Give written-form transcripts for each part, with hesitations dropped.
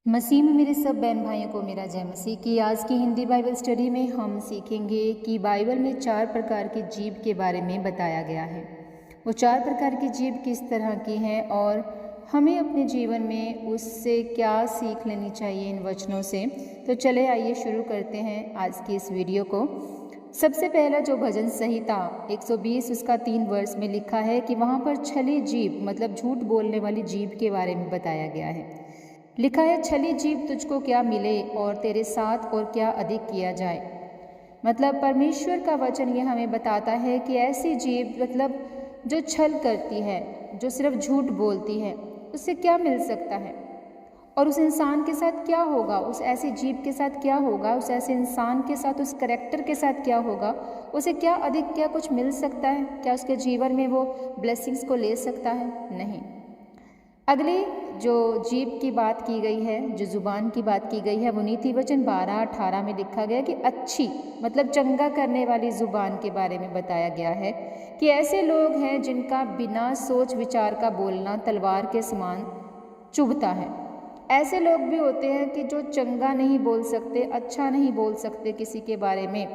मसीह में मेरे सब बहन भाइयों को मेरा जय मसीह की। आज की हिंदी बाइबल स्टडी में हम सीखेंगे कि बाइबल में 4 प्रकार के जीव के बारे में बताया गया है। वो 4 प्रकार के जीव किस तरह की हैं और हमें अपने जीवन में उससे क्या सीख लेनी चाहिए इन वचनों से। तो चले आइए शुरू करते हैं आज की इस वीडियो को। सबसे पहला जो भजन संहिता 120 उसका 3 वर्ष में लिखा है कि वहाँ पर छली जीव मतलब झूठ बोलने वाली जीव के बारे में बताया गया है। लिखा है, छली जीव तुझको क्या मिले और तेरे साथ और क्या अधिक किया जाए। मतलब परमेश्वर का वचन ये हमें बताता है कि ऐसी जीव मतलब जो छल करती है, जो सिर्फ झूठ बोलती है, उससे क्या मिल सकता है और उस इंसान के साथ क्या होगा, उस ऐसी जीव के साथ क्या होगा, उस ऐसे इंसान के साथ, उस करैक्टर के साथ क्या होगा, उसे क्या अधिक क्या कुछ मिल सकता है, क्या उसके जीवन में वो ब्लेसिंग्स को ले सकता है? नहीं। अगली जो जीव की बात की गई है, जो जुबान की बात की गई है, वो नीति वचन 12-18 में लिखा गया कि अच्छी मतलब चंगा करने वाली जुबान के बारे में बताया गया है कि ऐसे लोग हैं जिनका बिना सोच विचार का बोलना तलवार के समान चुभता है। ऐसे लोग भी होते हैं कि जो चंगा नहीं बोल सकते, अच्छा नहीं बोल सकते किसी के बारे में।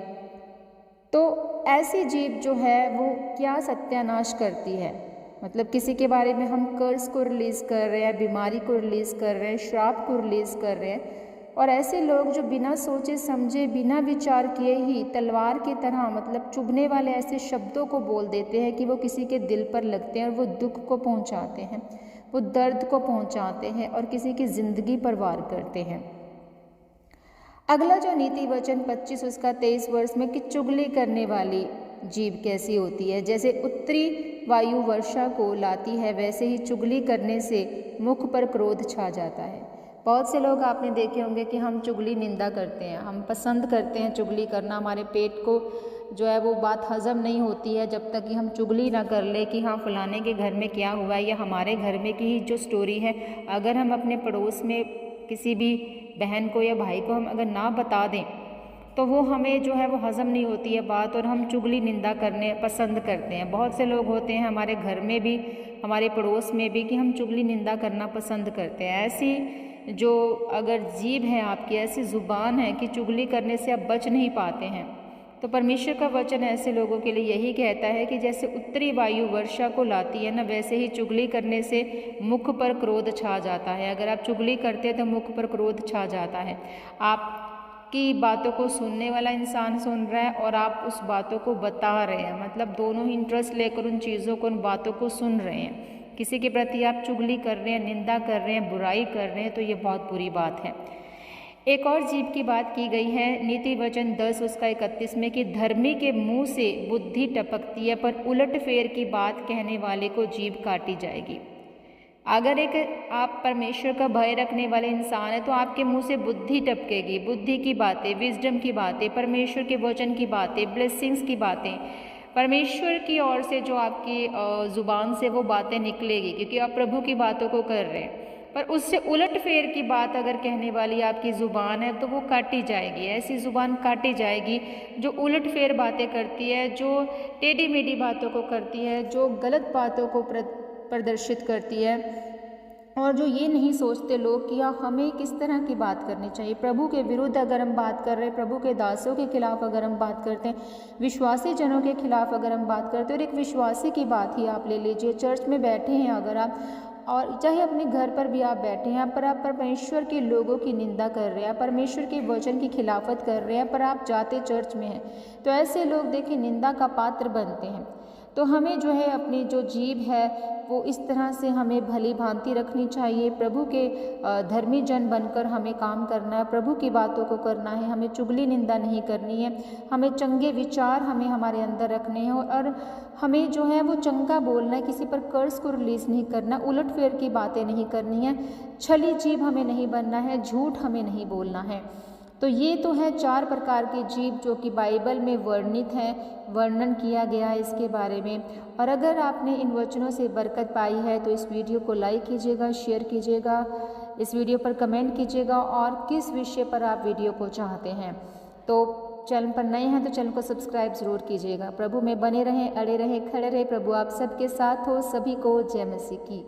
तो ऐसी जीव जो है वो क्या सत्यानाश करती है, मतलब किसी के बारे में हम कर्ज को रिलीज़ कर रहे हैं, बीमारी को रिलीज़ कर रहे हैं, श्राप को रिलीज़ कर रहे हैं। और ऐसे लोग जो बिना सोचे समझे, बिना विचार किए ही तलवार की तरह मतलब चुभने वाले ऐसे शब्दों को बोल देते हैं कि वो किसी के दिल पर लगते हैं और वो दुख को पहुंचाते हैं, वो दर्द को पहुंचाते हैं और किसी की ज़िंदगी पर वार करते हैं। अगला जो नीति वचन 25 उसका 23 वर्ष में कि चुगली करने वाली जीव कैसी होती है। जैसे उत्तरी वायु वर्षा को लाती है, वैसे ही चुगली करने से मुख पर क्रोध छा जाता है। बहुत से लोग आपने देखे होंगे कि हम चुगली निंदा करते हैं, हम पसंद करते हैं चुगली करना। हमारे पेट को जो है वो बात हजम नहीं होती है जब तक कि हम चुगली ना कर ले कि हाँ फलाने के घर में क्या हुआ है, या हमारे घर में की ही जो स्टोरी है अगर हम अपने पड़ोस में किसी भी बहन को या भाई को हम अगर ना बता दें तो वो हमें जो है वो हज़म नहीं होती है बात, और हम चुगली निंदा करने पसंद करते हैं। बहुत से लोग होते हैं हमारे घर में भी, हमारे पड़ोस में भी, कि हम चुगली निंदा करना पसंद करते हैं। ऐसी जो अगर जीभ है आपकी, ऐसी ज़ुबान है कि चुगली करने से आप बच नहीं पाते हैं। तो परमेश्वर का वचन ऐसे लोगों के लिए यही कहता है कि जैसे उत्तरी वायु वर्षा को लाती है ना, वैसे ही चुगली करने से मुख पर क्रोध छा जाता है। अगर आप चुगली करते हैं तो मुख पर क्रोध छा जाता है। आपकी बातों को सुनने वाला इंसान सुन रहा है और आप उस बातों को बता रहे हैं, मतलब दोनों ही इंटरेस्ट लेकर उन चीज़ों को, उन बातों को सुन रहे हैं। किसी के प्रति आप चुगली कर रहे हैं, निंदा कर रहे हैं, बुराई कर रहे हैं, तो ये बहुत बुरी बात है। एक और जीव की बात की गई है नीति वचन 10 उसका 31 में कि धर्मी के मुंह से बुद्धि टपकती है, पर उलट फेर की बात कहने वाले को जीभ काटी जाएगी। अगर एक आप परमेश्वर का भय रखने वाले इंसान है तो आपके मुंह से बुद्धि टपकेगी, बुद्धि की बातें, विजडम की बातें, परमेश्वर के वचन की बातें, ब्लेसिंग्स की बातें, परमेश्वर की ओर से जो आपकी ज़ुबान से वो बातें निकलेगी, क्योंकि आप प्रभु की बातों को कर रहे हैं। पर उससे उलट फेर की बात अगर कहने वाली आपकी ज़ुबान है तो वो काटी जाएगी। ऐसी ज़ुबान काटी जाएगी जो उलट फेर बातें करती है, जो टेढ़ी मेढ़ी बातों को करती है, जो गलत बातों को प्रदर्शित करती है, और जो ये नहीं सोचते लोग कि हाँ हमें किस तरह की बात करनी चाहिए। प्रभु के विरुद्ध अगर हम बात कर रहे हैं, प्रभु के दासों के खिलाफ अगर हम बात करते हैं, विश्वासी जनों के खिलाफ अगर हम बात करते हैं, और एक विश्वासी की बात ही आप ले लीजिए, चर्च में बैठे हैं अगर आप, और चाहे अपने घर पर भी आप बैठे हैं, पर आप परमेश्वर के लोगों की निंदा कर रहे हैं, परमेश्वर के वचन की खिलाफत कर रहे हैं, पर आप जाते चर्च में हैं, तो ऐसे लोग देखिए निंदा का पात्र बनते हैं। तो हमें जो है अपनी जो जीभ है वो इस तरह से हमें भली भांति रखनी चाहिए। प्रभु के धर्मी जन बनकर हमें काम करना है, प्रभु की बातों को करना है, हमें चुगली निंदा नहीं करनी है, हमें चंगे विचार हमें हमारे अंदर रखने हैं, और हमें जो है वो चंगा बोलना है, किसी पर कर्ज को रिलीज़ नहीं करना, उलट फेर की बातें नहीं करनी है, छली जीभ हमें नहीं बनना है, झूठ हमें नहीं बोलना है। तो ये तो है 4 प्रकार के जीव जो कि बाइबल में वर्णित हैं, वर्णन किया गया है इसके बारे में। और अगर आपने इन वचनों से बरकत पाई है तो इस वीडियो को लाइक कीजिएगा, शेयर कीजिएगा, इस वीडियो पर कमेंट कीजिएगा और किस विषय पर आप वीडियो को चाहते हैं। तो चैनल पर नए हैं तो चैनल को सब्सक्राइब ज़रूर कीजिएगा। प्रभु में बने रहें, अड़े रहें, खड़े रहें। प्रभु आप सबके साथ हो। सभी को जय मसीह की।